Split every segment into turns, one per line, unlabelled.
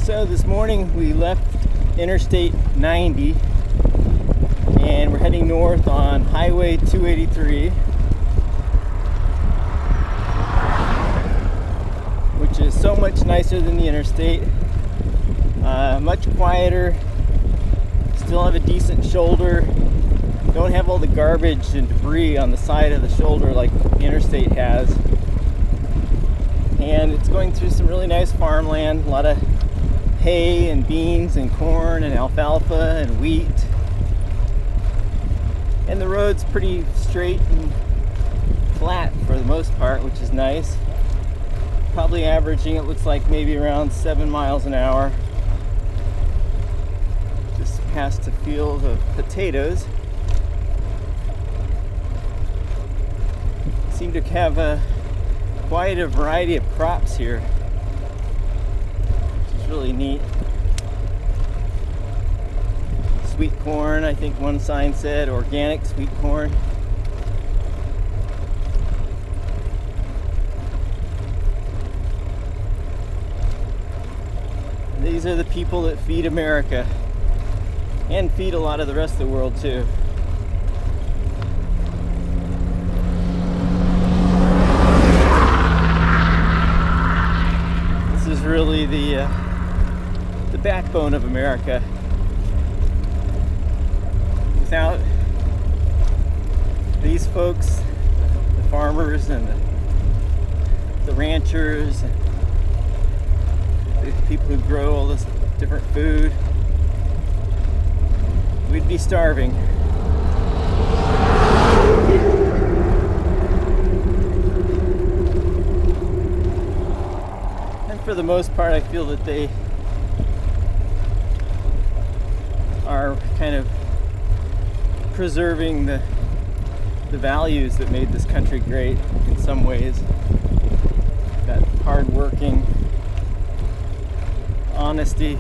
So this morning we left Interstate 90 and we're heading north on Highway 283, which is so much nicer than the interstate. Much quieter, still have a decent shoulder, don't have all the garbage and debris on the side of the shoulder like the interstate has. And it's going through some really nice farmland, a lot of hay and beans and corn and alfalfa and wheat. And the road's pretty straight and flat for the most part, which is nice. Probably averaging, it looks like, maybe around 7 miles an hour. Just past a field of potatoes. Seem to have quite a variety of crops here, which is really neat. Sweet corn, I think one sign said, organic sweet corn. And these are the people that feed America and feed a lot of the rest of the world too. This is really the backbone of America. Without these folks, the farmers and the ranchers, and the people who grow all this different food, we'd be starving. And for the most part, I feel that they are kind of preserving the values that made this country great in some ways. That hard-working, honesty,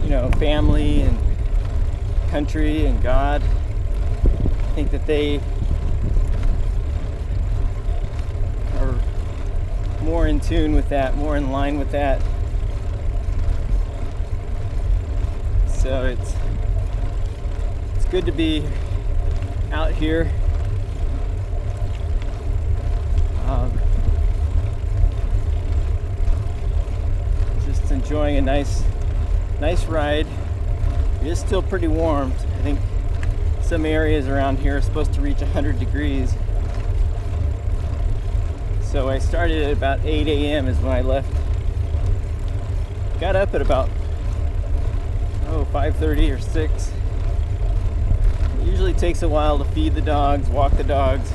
you know, family and country and God. I think that they are more in tune with that, more in line with that. So it's good to be out here. Just enjoying a nice ride. It is still pretty warm. I think some areas around here are supposed to reach 100 degrees. So I started at about 8 a.m. is when I left. Got up at about 5:30 or 6. It usually takes a while to feed the dogs, walk the dogs,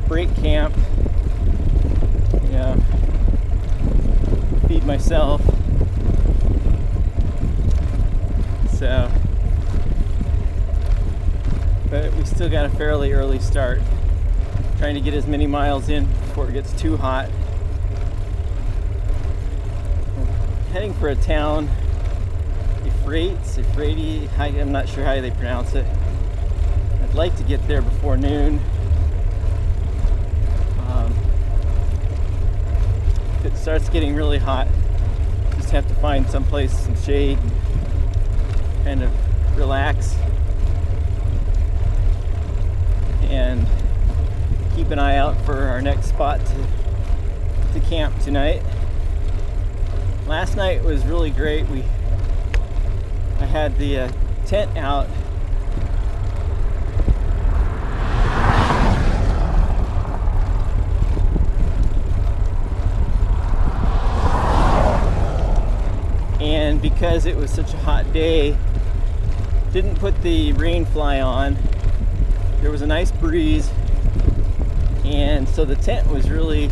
break camp, feed myself. So, but we still got a fairly early start. Trying to get as many miles in before it gets too hot. Heading for a town, Ephrati, I'm not sure how they pronounce it. I'd like to get there before noon. If it starts getting really hot, just have to find someplace, some shade, and kind of relax and keep an eye out for our next spot to camp tonight. Last night was really great. I had the tent out. And because it was such a hot day, didn't put the rain fly on. There was a nice breeze, and so the tent was really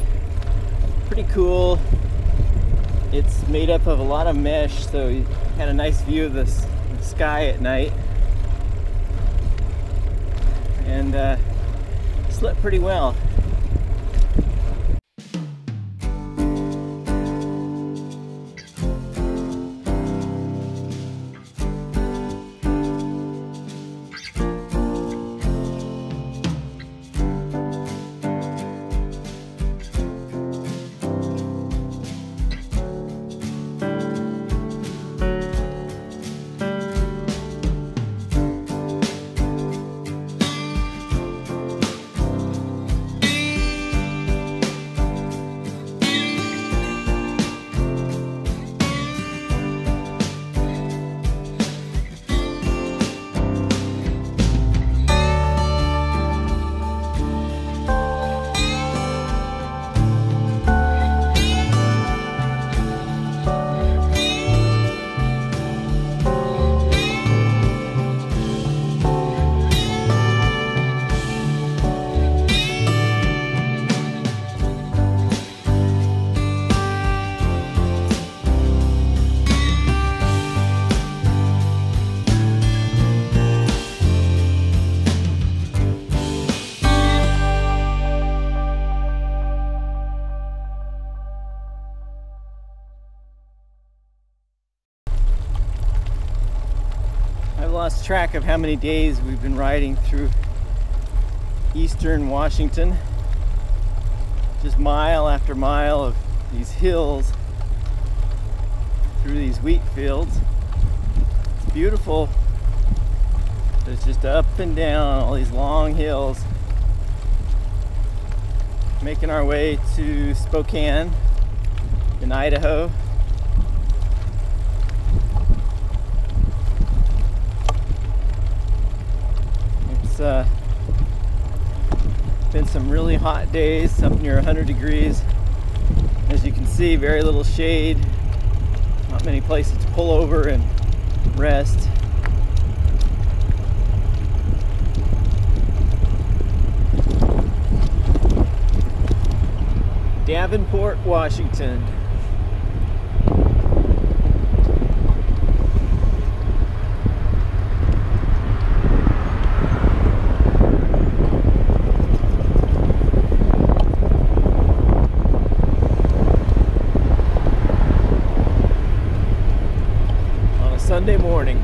pretty cool. It's made up of a lot of mesh, so you had a nice view of the sky at night. And slept pretty well. lost track of how many days we've been riding through eastern Washington. Just mile after mile of these hills through these wheat fields. It's beautiful. It's just up and down all these long hills. Making our way to Spokane in Idaho. It's been some really hot days, up near 100 degrees. As you can see, very little shade, not many places to pull over and rest. Davenport, Washington. On a Sunday morning.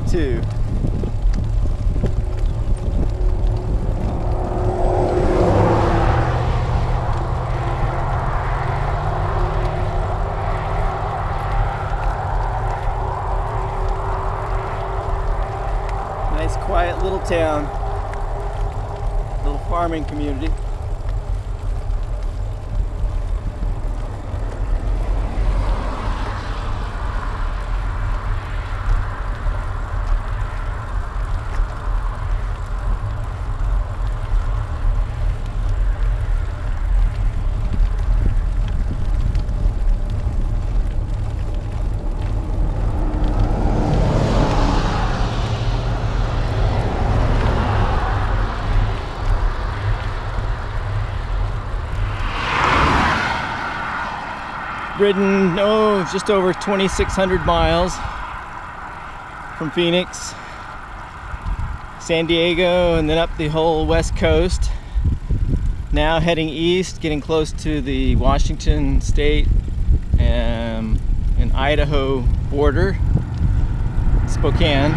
22. Nice quiet little town, little farming community. Ridden, just over 2,600 miles from Phoenix, San Diego, and then up the whole west coast. Now heading east, getting close to the Washington State and Idaho border, Spokane.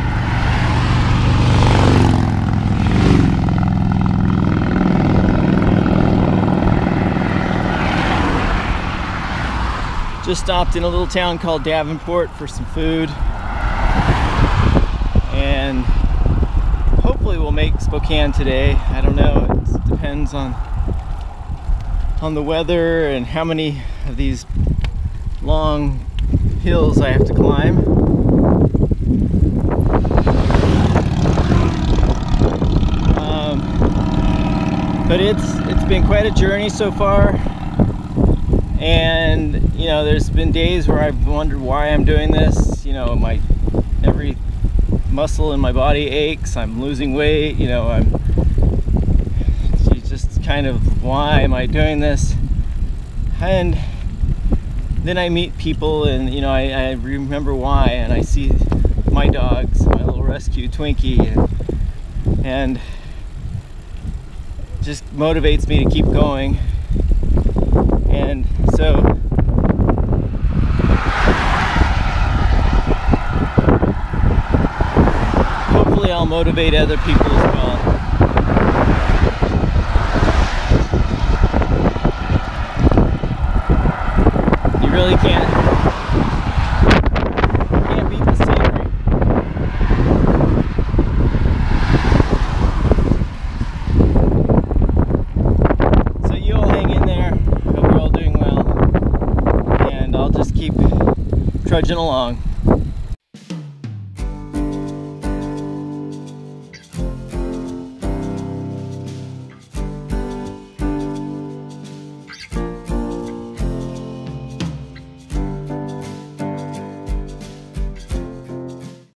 Just stopped in a little town called Davenport for some food, and hopefully we'll make Spokane today. I don't know, it depends on the weather and how many of these long hills I have to climb. But it's been quite a journey so far. And you know, there's been days where I've wondered why I'm doing this. You know, every muscle in my body aches, I'm losing weight, you know, it's just kind of, why am I doing this? And then I meet people, and you know, I remember why, and I see my dogs, my little rescue Twinkie, and just motivates me to keep going. And so hopefully I'll motivate other people as well. You really can't beat the scenery. So you all hang in there. Hope you're all doing well. And I'll just keep trudging along.